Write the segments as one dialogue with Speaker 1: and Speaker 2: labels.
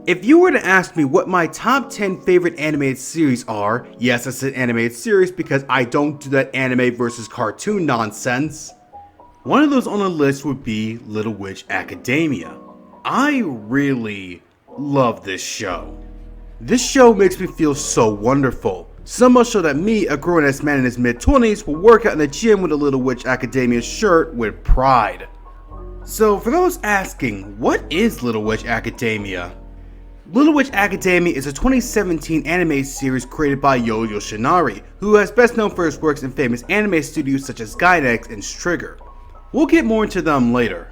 Speaker 1: If you were to ask me what my top 10 favorite animated series are, yes, I said animated series because I don't do that anime versus cartoon nonsense, one of those on the list would be Little Witch Academia. I really love this show. This show makes me feel so wonderful. So much so that me, a grown-ass man in his mid-20s, will work out in the gym with a Little Witch Academia shirt with pride. So for those asking, what is Little Witch Academia? Little Witch Academia is a 2017 anime series created by Yo Yoshinari, who is best known for his works in famous anime studios such as Gainax and Trigger. We'll get more into them later.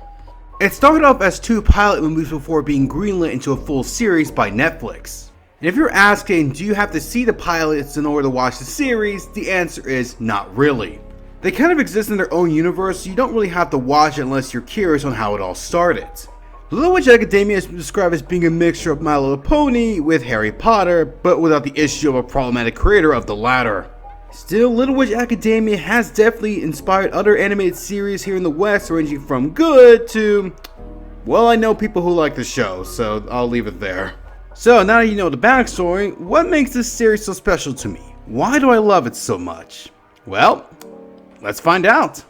Speaker 1: It started off as 2 pilot movies before being greenlit into a full series by Netflix. And if you're asking, do you have to see the pilots in order to watch the series, the answer is not really. They kind of exist in their own universe, so you don't really have to watch it unless you're curious on how it all started. Little Witch Academia is described as being a mixture of My Little Pony with Harry Potter, but without the issue of a problematic creator of the latter. Still, Little Witch Academia has definitely inspired other animated series here in the West, ranging from good to, well, I know people who like the show, so I'll leave it there. So now that you know the backstory, what makes this series so special to me? Why do I love it so much? Well, let's find out.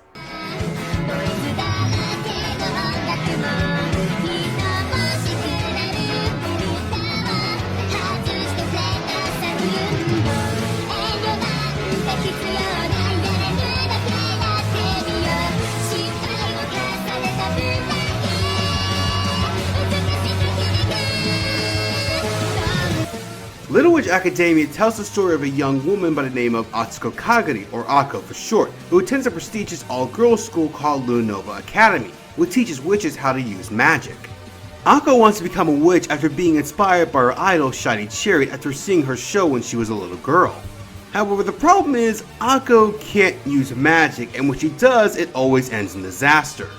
Speaker 1: Little Witch Academia tells the story of a young woman by the name of Atsuko Kagari, or Ako for short, who attends a prestigious all-girls school called Lunova Academy, which teaches witches how to use magic. Ako wants to become a witch after being inspired by her idol Shiny Chariot after seeing her show when she was a little girl. However, the problem is, Ako can't use magic, and when she does, it always ends in disaster.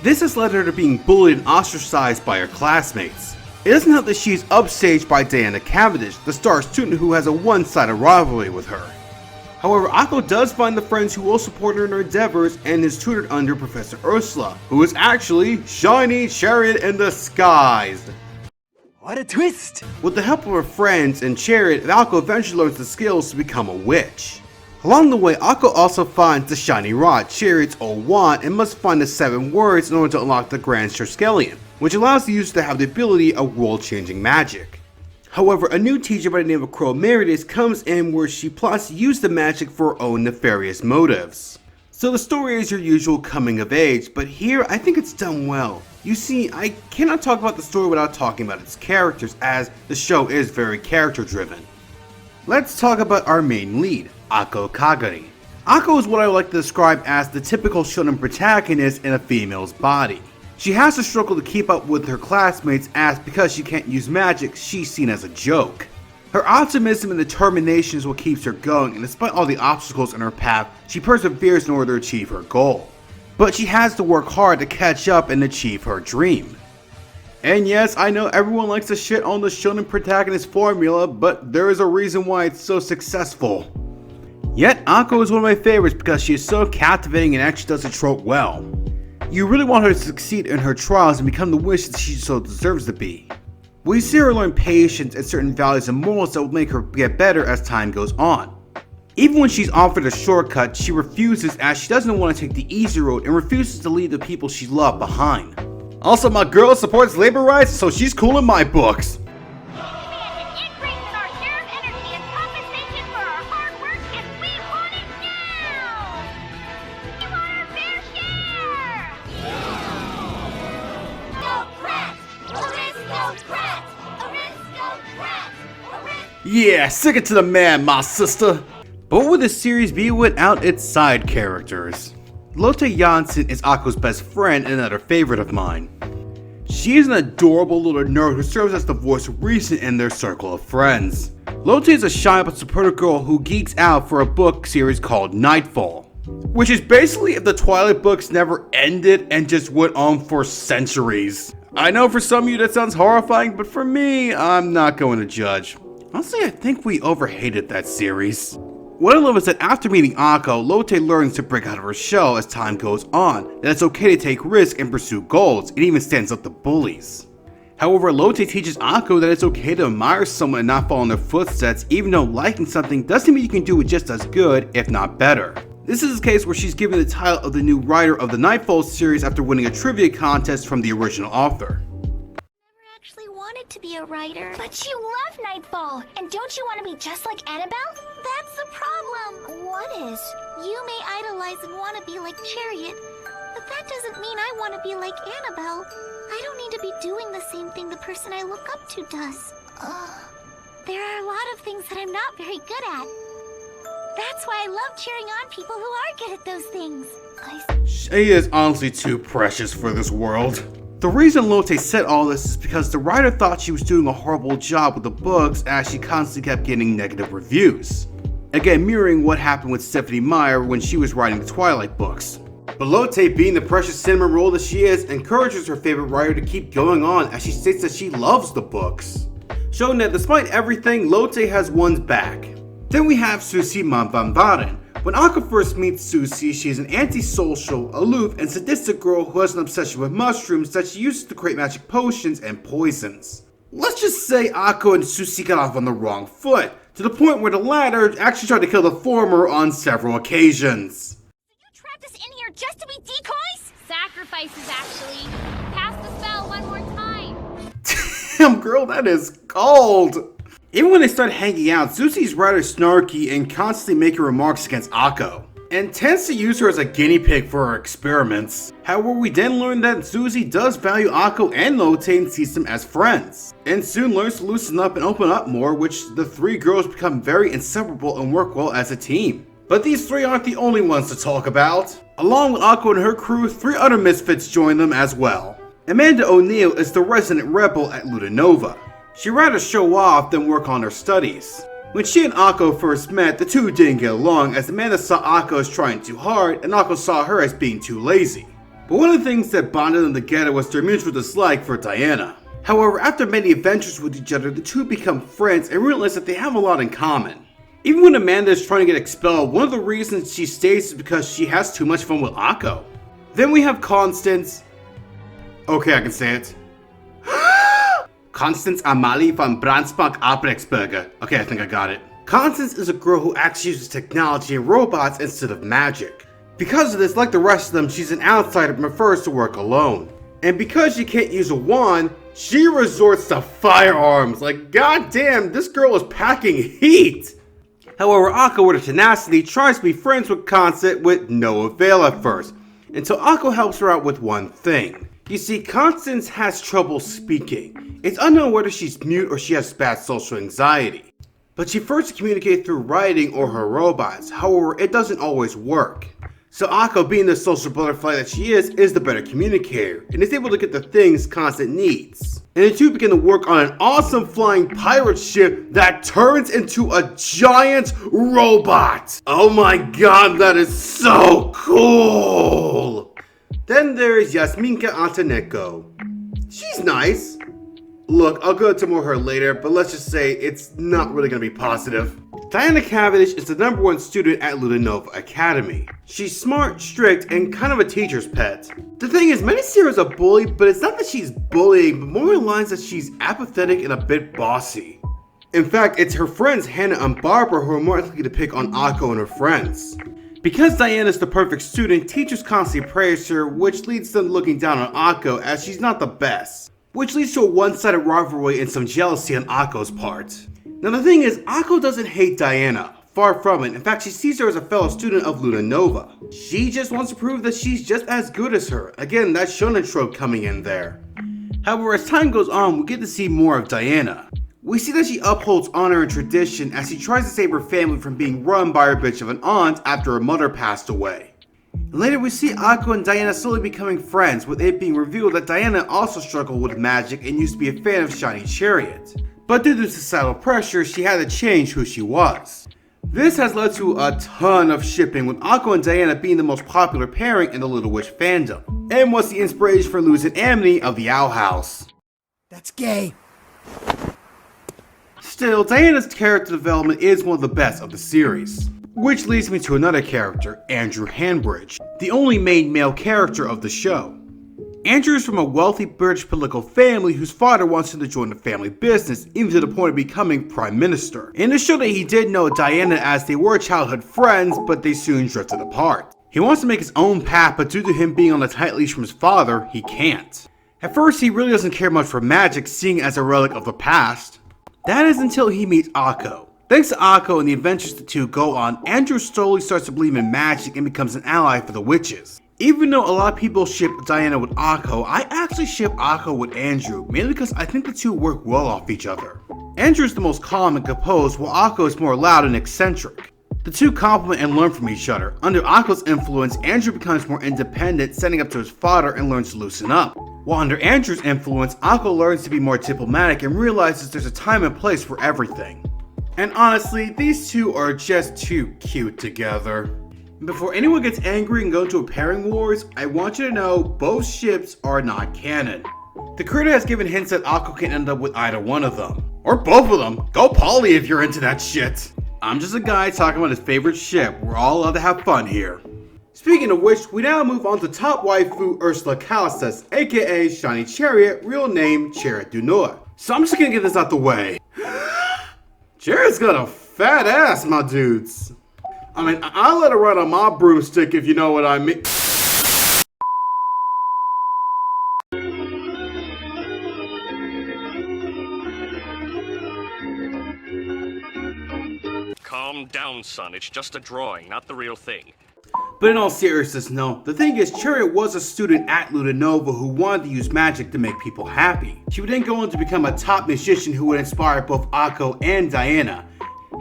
Speaker 1: This has led her to being bullied and ostracized by her classmates. It doesn't help that she is upstaged by Diana Cavendish, the star student who has a one-sided rivalry with her. However, Ako does find the friends who will support her in her endeavors and is tutored under Professor Ursula, who is actually Shiny Chariot in disguise.
Speaker 2: What a twist!
Speaker 1: With the help of her friends and Chariot, Ako eventually learns the skills to become a witch. Along the way, Ako also finds the Shiny Rod, Chariot's old wand, and must find the 7 words in order to unlock the Grand Triskelion, which allows the user to have the ability of world-changing magic. However, a new teacher by the name of Crow Meredith comes in where she plots to use the magic for her own nefarious motives. So the story is your usual coming of age, but here I think it's done well. You see, I cannot talk about the story without talking about its characters, as the show is very character driven. Let's talk about our main lead, Ako Kagari. Ako is what I would like to describe as the typical shonen protagonist in a female's body. She has to struggle to keep up with her classmates as because she can't use magic, she's seen as a joke. Her optimism and determination is what keeps her going, and despite all the obstacles in her path, she perseveres in order to achieve her goal. But she has to work hard to catch up and achieve her dream. And yes, I know everyone likes to shit on the shonen protagonist formula, but there is a reason why it's so successful. Yet, Ako is one of my favorites because she is so captivating and actually does the trope well. You really want her to succeed in her trials and become the witch that she so deserves to be. We see her learn patience and certain values and morals that will make her get better as time goes on. Even when she's offered a shortcut, she refuses as she doesn't want to take the easy road and refuses to leave the people she loves behind. Also, my girl supports labor rights, so she's cool in my books. Yeah, stick it to the man, my sister. But what would the series be without its side characters? Lotte Janssen is Ako's best friend and another favorite of mine. She is an adorable little nerd who serves as the voice of reason in their circle of friends. Lotte is a shy but supportive girl who geeks out for a book series called Nightfall, which is basically if the Twilight books never ended and just went on for centuries. I know for some of you that sounds horrifying, but for me, I'm not going to judge. Honestly, I think we overhated that series. What I love is that after meeting Ako, Lotte learns to break out of her shell as time goes on, that it's okay to take risks and pursue goals, and even stands up to bullies. However, Lotte teaches Akko that it's okay to admire someone and not follow in their footsteps, even though liking something doesn't mean you can do it just as good, if not better. This is a case where she's given the title of the new writer of the Nightfall series after winning a trivia contest from the original author.
Speaker 3: Actually wanted to be a writer. But you love Nightfall! And don't you want to be just like Annabelle? That's the problem! What is? You may idolize and want to be like Chariot, but that doesn't mean I want to be like Annabelle. I don't need to be doing the same thing the person I look up to does. There are a lot of things that I'm not very good at. That's why I love cheering on people who are good at those things.
Speaker 1: She is honestly too precious for this world. The reason Lotte said all this is because the writer thought she was doing a horrible job with the books as she constantly kept getting negative reviews. Again, mirroring what happened with Stephenie Meyer when she was writing the Twilight books. But Lotte, being the precious cinnamon roll that she is, encourages her favorite writer to keep going on as she states that she loves the books, showing that despite everything, Lotte has one's back. Then we have Susie van Varen. When Akko first meets Susie, she is an antisocial, aloof, and sadistic girl who has an obsession with mushrooms that she uses to create magic potions and poisons. Let's just say Akko and Susie got off on the wrong foot, to the point where the latter actually tried to kill the former on several occasions.
Speaker 3: You trapped us in here just to be decoys?
Speaker 4: Sacrifices, actually. Cast the spell one more time.
Speaker 1: Damn girl, that is cold! Even when they start hanging out, Susie's rather snarky and constantly making remarks against Akko, and tends to use her as a guinea pig for her experiments. However, we then learn that Susie does value Akko and Lotte and sees them as friends, and soon learns to loosen up and open up more, which the three girls become very inseparable and work well as a team. But these three aren't the only ones to talk about. Along with Akko and her crew, three other misfits join them as well. Amanda O'Neill is the resident rebel at Ludanova. She'd rather show off than work on her studies. When she and Akko first met, the two didn't get along as Amanda saw Akko as trying too hard and Akko saw her as being too lazy. But one of the things that bonded them together was their mutual dislike for Diana. However, after many adventures with each other, the two become friends and realize that they have a lot in common. Even when Amanda is trying to get expelled, one of the reasons she stays is because she has too much fun with Akko. Then we have Constance. Okay, I can say it. Constance Amalie van Brandsbach Abrechtsberger. Okay, I think I got it. Constance is a girl who actually uses technology and robots instead of magic. Because of this, like the rest of them, she's an outsider and prefers to work alone. And because she can't use a wand, she resorts to firearms. Like, goddamn, this girl is packing heat. However, Akko with her tenacity tries to be friends with Constance with no avail at first, until Akko helps her out with one thing. You see, Constance has trouble speaking. It's unknown whether she's mute or she has bad social anxiety. But she first communicates through writing or her robots, however, it doesn't always work. So Akko, being the social butterfly that she is the better communicator, and is able to get the things Constance needs. And the two begin to work on an awesome flying pirate ship that turns into a giant robot! Oh my god, that is so cool! Then there is Yasminka Antonenko. She's nice. Look, I'll go into more of her later, but let's just say it's not really going to be positive. Diana Cavendish is the #1 student at Ludanova Academy. She's smart, strict, and kind of a teacher's pet. The thing is, many see her as a bully, but it's not that she's bullying, but more in lines that she's apathetic and a bit bossy. In fact, it's her friends Hannah and Barbara who are more likely to pick on Akko and her friends. Because Diana's the perfect student, teachers constantly praise her, which leads them looking down on Akko as she's not the best, which leads to a one-sided rivalry and some jealousy on Akko's part. Now the thing is, Akko doesn't hate Diana, far from it. In fact, she sees her as a fellow student of Ludanova. She just wants to prove that she's just as good as her. Again, that shonen trope coming in there. However, as time goes on, we get to see more of Diana. We see that she upholds honor and tradition as she tries to save her family from being run by her bitch of an aunt after her mother passed away. Later we see Akko and Diana slowly becoming friends, with it being revealed that Diana also struggled with magic and used to be a fan of Shiny Chariot. But due to societal pressure, she had to change who she was. This has led to a ton of shipping, with Akko and Diana being the most popular pairing in the Little Witch fandom, and was the inspiration for Luz and Amity of the Owl House.
Speaker 2: That's gay.
Speaker 1: Still, Diana's character development is one of the best of the series. Which leads me to another character, Andrew Hanbridge, the only main male character of the show. Andrew is from a wealthy British political family whose father wants him to join the family business, even to the point of becoming Prime Minister. In the show that he did know Diana as they were childhood friends, but they soon drifted apart. He wants to make his own path, but due to him being on a tight leash from his father, he can't. At first, he really doesn't care much for magic, seeing it as a relic of the past. That is until he meets Akko. Thanks to Akko and the adventures the two go on, Andrew slowly starts to believe in magic and becomes an ally for the witches. Even though a lot of people ship Diana with Akko, I actually ship Akko with Andrew, mainly because I think the two work well off each other. Andrew is the most calm and composed, while Akko is more loud and eccentric. The two complement and learn from each other. Under Akko's influence, Andrew becomes more independent, standing up to his father and learns to loosen up. While under Andrew's influence, Akko learns to be more diplomatic and realizes there's a time and place for everything. And honestly, these two are just too cute together. Before anyone gets angry and goes into a pairing wars, I want you to know both ships are not canon. The creator has given hints that Akko can end up with either one of them. Or both of them. Go Polly if you're into that shit. I'm just a guy talking about his favorite ship. We're all allowed to have fun here. Speaking of which, we now move on to top waifu Ursula Callices, aka Shiny Chariot, real name Chariot du Nord. So I'm just gonna get this out the way. Chariot's got a fat ass, my dudes. I mean, I let her ride on my broomstick if you know what I mean.
Speaker 5: Calm down, son. It's just a drawing, not the real thing.
Speaker 1: But in all seriousness, no. The thing is, Chariot was a student at Lunanova who wanted to use magic to make people happy. She would then go on to become a top musician who would inspire both Akko and Diana.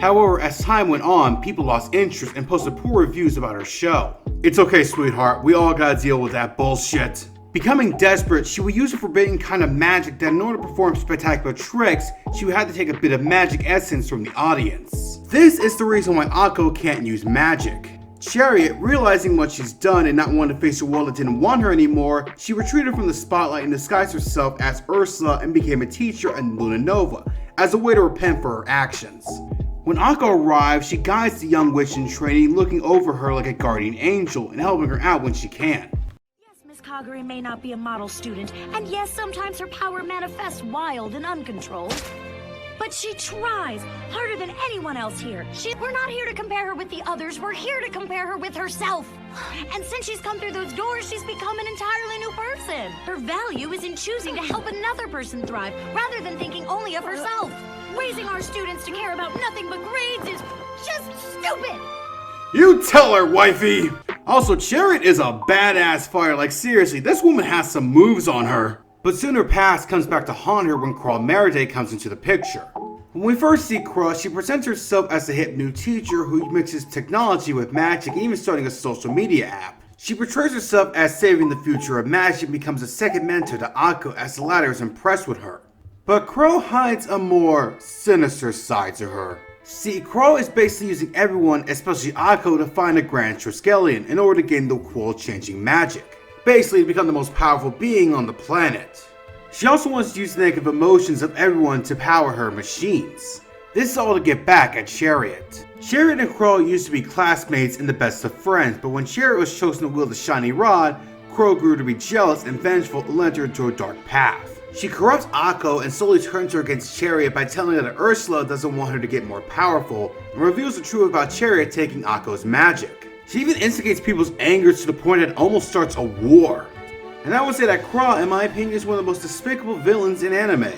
Speaker 1: However, as time went on, people lost interest and posted poor reviews about her show. It's okay, sweetheart, we all gotta deal with that bullshit. Becoming desperate, she would use a forbidden kind of magic that in order to perform spectacular tricks, she would have to take a bit of magic essence from the audience. This is the reason why Akko can't use magic. Chariot, realizing what she's done and not wanting to face a world that didn't want her anymore, she retreated from the spotlight and disguised herself as Ursula and became a teacher in Lunanova, as a way to repent for her actions. When Akko arrives, she guides the young witch in training, looking over her like a guardian angel and helping her out when she can.
Speaker 6: Yes, Miss Kagure may not be a model student, and yes, sometimes her power manifests wild and uncontrolled. But she tries harder than anyone else here. We're not here to compare her with the others, we're here to compare her with herself. And since she's come through those doors, she's become an entirely new person. Her value is in choosing to help another person thrive, rather than thinking only of herself. Raising our students to care about nothing but grades is just stupid!
Speaker 1: You tell her, wifey! Also, Chariot is a badass fighter, like seriously, this woman has some moves on her. But soon her past comes back to haunt her when Crawl Meride comes into the picture. When we first see Crawl, she presents herself as a hip new teacher who mixes technology with magic and even starting a social media app. She portrays herself as saving the future of magic and becomes a second mentor to Akko as the latter is impressed with her. But Crow hides a more sinister side to her. See, Crow is basically using everyone, especially Akko, to find a Grand Triskelion in order to gain the world-changing magic. Basically to become the most powerful being on the planet. She also wants to use the negative emotions of everyone to power her machines. This is all to get back at Chariot. Chariot and Crow used to be classmates and the best of friends, but when Chariot was chosen to wield the shiny rod, Crow grew to be jealous and vengeful and led her into a dark path. She corrupts Akko and slowly turns her against Chariot by telling her that Ursula doesn't want her to get more powerful, and reveals the truth about Chariot taking Akko's magic. She even instigates people's anger to the point that it almost starts a war. And I would say that Craw, in my opinion, is one of the most despicable villains in anime.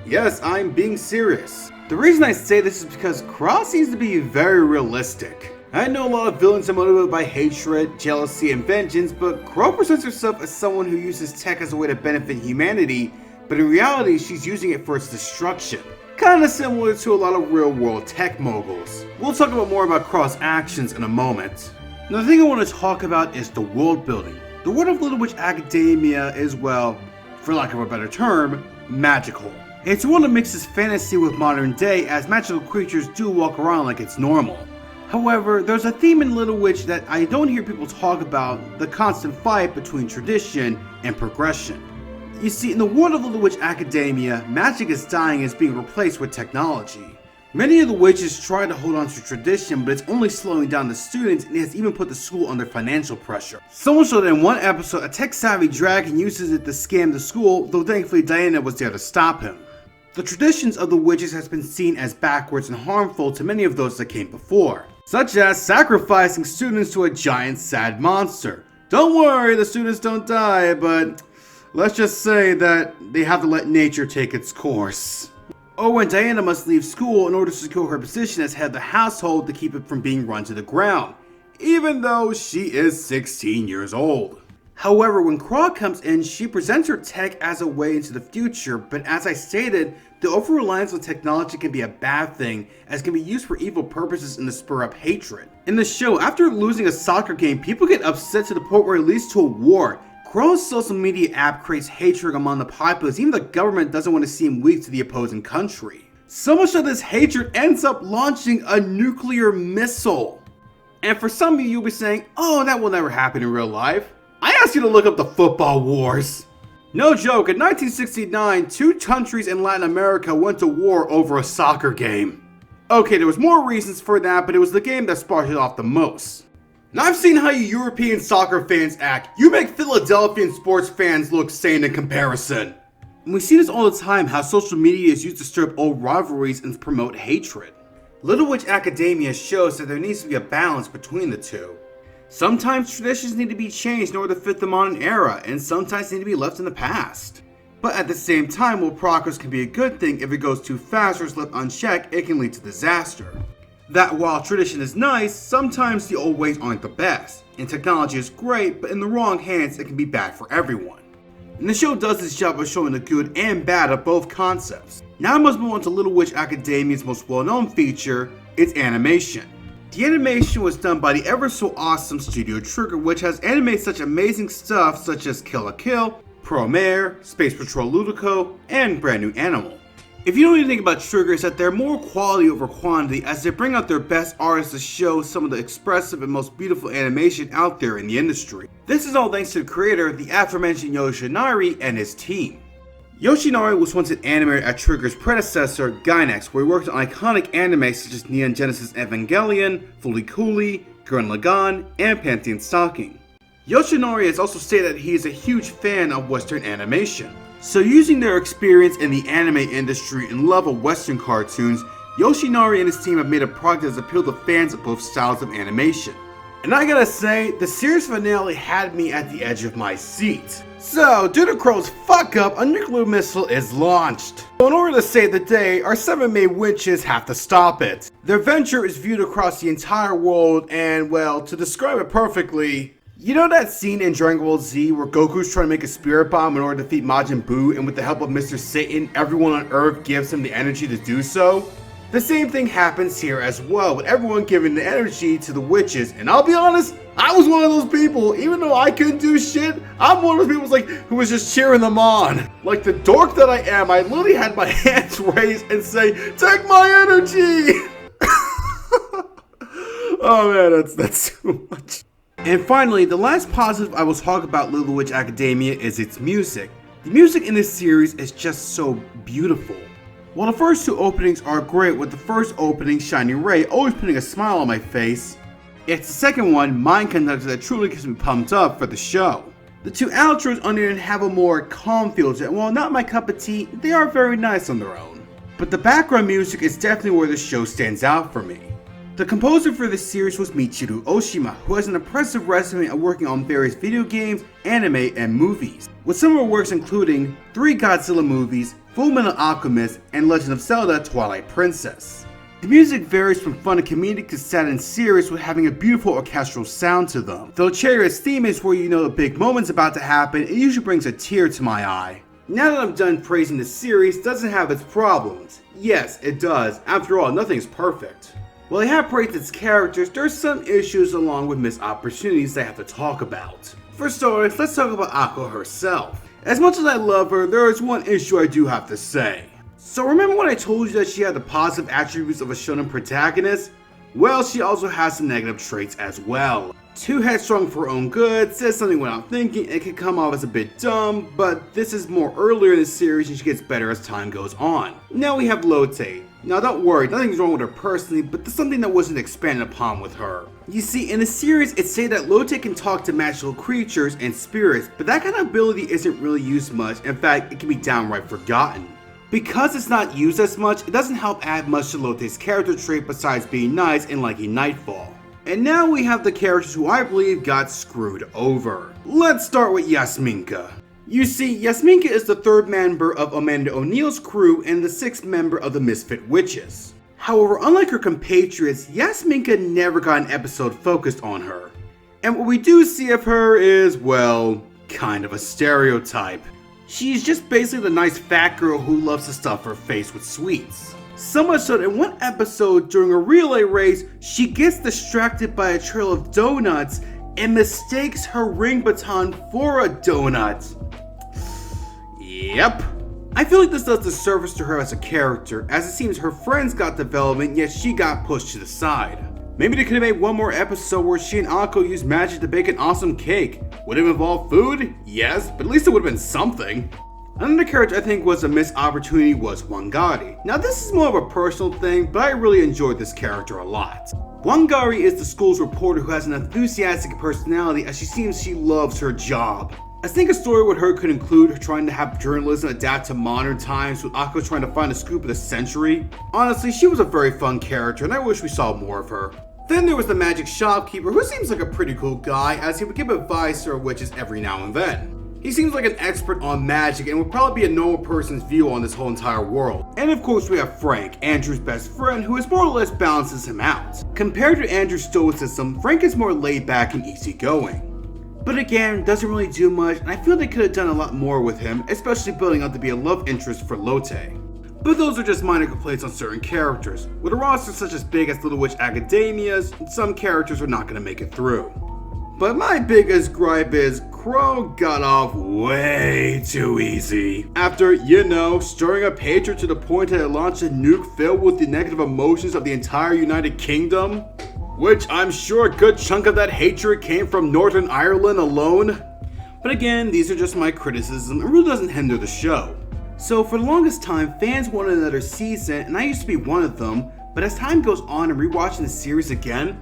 Speaker 1: Yes, I'm being serious. The reason I say this is because Craw seems to be very realistic. I know a lot of villains are motivated by hatred, jealousy, and vengeance, but Craw presents herself as someone who uses tech as a way to benefit humanity, but in reality, she's using it for its destruction. Kinda similar to a lot of real-world tech moguls. We'll talk about more about Craw's actions in a moment. Now, the thing I want to talk about is the world building. The world of Little Witch Academia is, well, for lack of a better term, magical. It's a world that mixes fantasy with modern day, as magical creatures do walk around like it's normal. However, there's a theme in Little Witch that I don't hear people talk about, the constant fight between tradition and progression. You see, in the world of Little Witch Academia, magic is dying and is being replaced with technology. Many of the witches try to hold on to tradition, but it's only slowing down the students and it has even put the school under financial pressure. So much so that in one episode, a tech-savvy dragon uses it to scam the school, though thankfully Diana was there to stop him. The traditions of the witches has been seen as backwards and harmful to many of those that came before, such as sacrificing students to a giant sad monster. Don't worry, the students don't die, but let's just say that they have to let nature take its course. Or when Diana must leave school in order to secure her position as head of the household to keep it from being run to the ground, even though she is 16 years old. However, when Krog comes in, she presents her tech as a way into the future, but as I stated, the over-reliance on technology can be a bad thing, as it can be used for evil purposes and to spur up hatred. In the show, after losing a soccer game, people get upset to the point where it leads to a war. Krog's social media app creates hatred among the populace, even the government doesn't want to seem weak to the opposing country. So much of this hatred ends up launching a nuclear missile. And for some of you, you'll be saying, oh, that will never happen in real life. I asked you to look up the football wars. No joke, in 1969, 2 countries in Latin America went to war over a soccer game. Okay, there was more reasons for that, but it was the game that sparked it off the most. Now I've seen how you European soccer fans act. You make Philadelphian sports fans look sane in comparison. And we see this all the time, how social media is used to stir up old rivalries and promote hatred. Little Witch Academia shows that there needs to be a balance between the two. Sometimes traditions need to be changed in order to fit the modern era, and sometimes need to be left in the past. But at the same time, while progress can be a good thing, if it goes too fast or is left unchecked, it can lead to disaster. That while tradition is nice, sometimes the old ways aren't the best, and technology is great, but in the wrong hands, it can be bad for everyone. And the show does its job of showing the good and bad of both concepts. Now I must move on to Little Witch Academia's most well-known feature, its animation. The animation was done by the ever so awesome Studio Trigger, which has animated such amazing stuff such as Kill la Kill, Promare, Space Patrol Ludico, and Brand New Animal. If you know anything about Trigger, it's that they're more quality over quantity as they bring out their best artists to show some of the expressive and most beautiful animation out there in the industry. This is all thanks to the creator, the aforementioned Yoshinari, and his team. Yoshinari was once an animator at Trigger's predecessor, Gainax, where he worked on iconic anime such as Neon Genesis Evangelion, Fooly Cooly, Gurren Lagann, and Pantheon Stalking. Yoshinari has also stated that he is a huge fan of Western animation. So using their experience in the anime industry and love of Western cartoons, Yoshinari and his team have made a product that has appealed to fans of both styles of animation. And I gotta say, the series finale had me at the edge of my seat. So, due to Crow's fuck up, a nuclear missile is launched. So in order to save the day, our 7 main witches have to stop it. Their venture is viewed across the entire world and, well, to describe it perfectly, you know that scene in Dragon Ball Z where Goku's trying to make a spirit bomb in order to defeat Majin Buu, and with the help of Mr. Satan, everyone on Earth gives him the energy to do so? The same thing happens here as well, with everyone giving the energy to the witches, and I'll be honest, I was one of those people. Even though I couldn't do shit, I'm one of those people who was just cheering them on. Like the dork that I am, I literally had my hands raised and say, take my energy! Oh man, that's too much. And finally, the last positive I will talk about Little Witch Academia is its music. The music in this series is just so beautiful. While the first 2 openings are great, with the first opening, Shiny Ray, always putting a smile on my face, it's the second one, Mind Conductor, that truly gets me pumped up for the show. The 2 outros on it have a more calm feel to it, and while not my cup of tea, they are very nice on their own. But the background music is definitely where the show stands out for me. The composer for this series was Michiru Oshima, who has an impressive resume of working on various video games, anime, and movies, with some of her works including 3 Godzilla movies, Fullmetal Alchemist, and Legend of Zelda Twilight Princess. The music varies from fun and comedic to sad and serious, with having a beautiful orchestral sound to them. Though Chariot's theme is where you know the big moment's about to happen, it usually brings a tear to my eye. Now that I'm done praising the series, does it have its problems? Yes, it does. After all, nothing's perfect. While I have praised its characters, there's some issues along with missed opportunities I have to talk about. For starters, let's talk about Akko herself. As much as I love her, there is one issue I do have to say. So remember when I told you that she had the positive attributes of a shonen protagonist? Well, she also has some negative traits as well. Too headstrong for her own good, says something without thinking, and can come off as a bit dumb, but this is more earlier in the series and she gets better as time goes on. Now we have Lotte. Now don't worry, nothing's wrong with her personally, but there's something that wasn't expanded upon with her. You see, in the series it's said that Lotte can talk to magical creatures and spirits, but that kind of ability isn't really used much. In fact, it can be downright forgotten. Because it's not used as much, it doesn't help add much to Lotte's character trait besides being nice and liking Nightfall. And now we have the characters who I believe got screwed over. Let's start with Yasminka. You see, Yasminka is the third member of Amanda O'Neill's crew and the sixth member of the Misfit Witches. However, unlike her compatriots, Yasminka never got an episode focused on her. And what we do see of her is, well, kind of a stereotype. She's just basically the nice fat girl who loves to stuff her face with sweets. So much so that in one episode during a relay race, she gets distracted by a trail of donuts and mistakes her ring baton for a donut. Yep. I feel like this does disservice to her as a character, as it seems her friends got development yet she got pushed to the side. Maybe they could have made one more episode where she and Akko used magic to bake an awesome cake. Would it involve food? Yes, but at least it would have been something. Another character I think was a missed opportunity was Wangari. Now this is more of a personal thing, but I really enjoyed this character a lot. Wangari is the school's reporter who has an enthusiastic personality as she seems she loves her job. I think a story with her could include her trying to have journalism adapt to modern times with Akko trying to find the scoop of the century. Honestly, she was a very fun character and I wish we saw more of her. Then there was the magic shopkeeper who seems like a pretty cool guy as he would give advice to her witches every now and then. He seems like an expert on magic and would probably be a normal person's view on this whole entire world. And of course we have Frank, Andrew's best friend, who is more or less balances him out. Compared to Andrew's stoicism, Frank is more laid back and easygoing. But again, doesn't really do much, and I feel they could have done a lot more with him, especially building up to be a love interest for Lotte. But those are just minor complaints on certain characters. With a roster such as big as Little Witch Academia's, some characters are not going to make it through. But my biggest gripe is Crow got off way too easy. After, you know, stirring up hatred to the point that it launched a nuke filled with the negative emotions of the entire United Kingdom, which I'm sure a good chunk of that hatred came from Northern Ireland alone. But again, these are just my criticism, it really doesn't hinder the show. So for the longest time, fans wanted another season, and I used to be one of them, but as time goes on and rewatching the series again,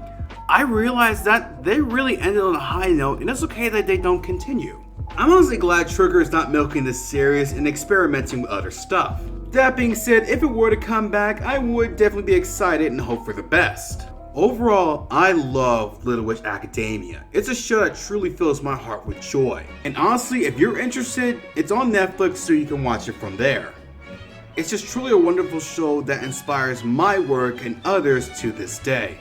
Speaker 1: I realized that they really ended on a high note and it's okay that they don't continue. I'm honestly glad Trigger is not milking this series and experimenting with other stuff. That being said, if it were to come back, I would definitely be excited and hope for the best. Overall, I love Little Witch Academia. It's a show that truly fills my heart with joy. And honestly, if you're interested, it's on Netflix so you can watch it from there. It's just truly a wonderful show that inspires my work and others to this day.